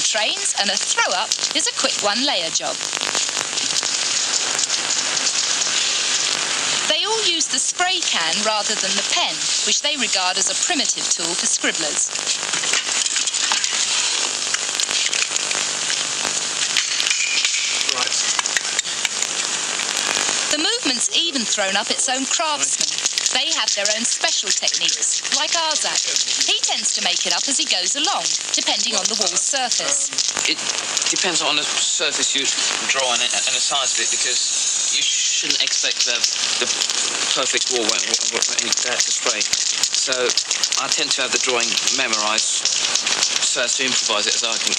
trains, and a throw-up is a quick one-layer job. They all use the spray can rather than the pen, which they regard as a primitive tool for scribblers. Right. The movement's even thrown up its own craftsmen. They have their own special techniques, like Arzak. He tends to make it up as he goes along, depending on the wall's surface. It depends on the surface you draw on it and the size of it, because you shouldn't expect to have the perfect wall when to spray. So I tend to have the drawing memorised so as to improvise it as I can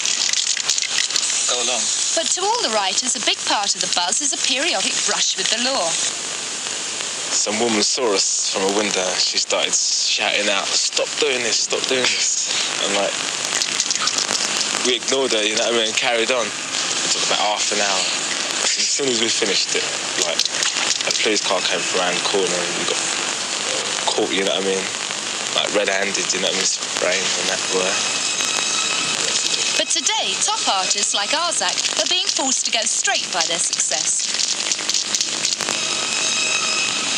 go along. But to all the writers, a big part of the buzz is a periodic brush with the law. Some woman saw us from a window. She started shouting out, "Stop doing this, stop doing this." And like, we ignored her, you know what I mean, and carried on. It took about half an hour. As soon as we finished it, like, a police car came around the corner and we got caught, you know what I mean? Like red-handed, you know what I mean, spraying and that word. But today, top artists like Arzak are being forced to go straight by their success.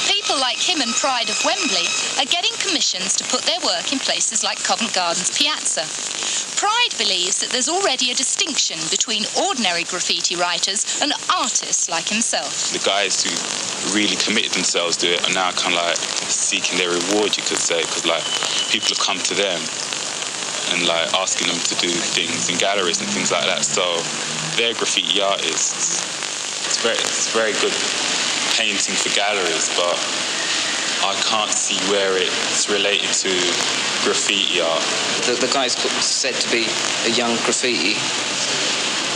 People like him and Pride of Wembley are getting commissions to put their work in places like Covent Garden's Piazza. Pride believes that there's already a distinction between ordinary graffiti writers and artists like himself. The guys who really committed themselves to it are now kind of like seeking their reward, you could say, because like people have come to them and like asking them to do things in galleries and things like that. So they're graffiti artists. It's very good painting for galleries, but I can't see where it's related to graffiti art. The guy's said to be a young graffiti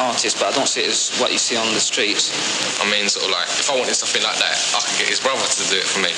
artist, but I don't see it as what you see on the streets. I mean, sort of like, if I wanted something like that, I could get his brother to do it for me.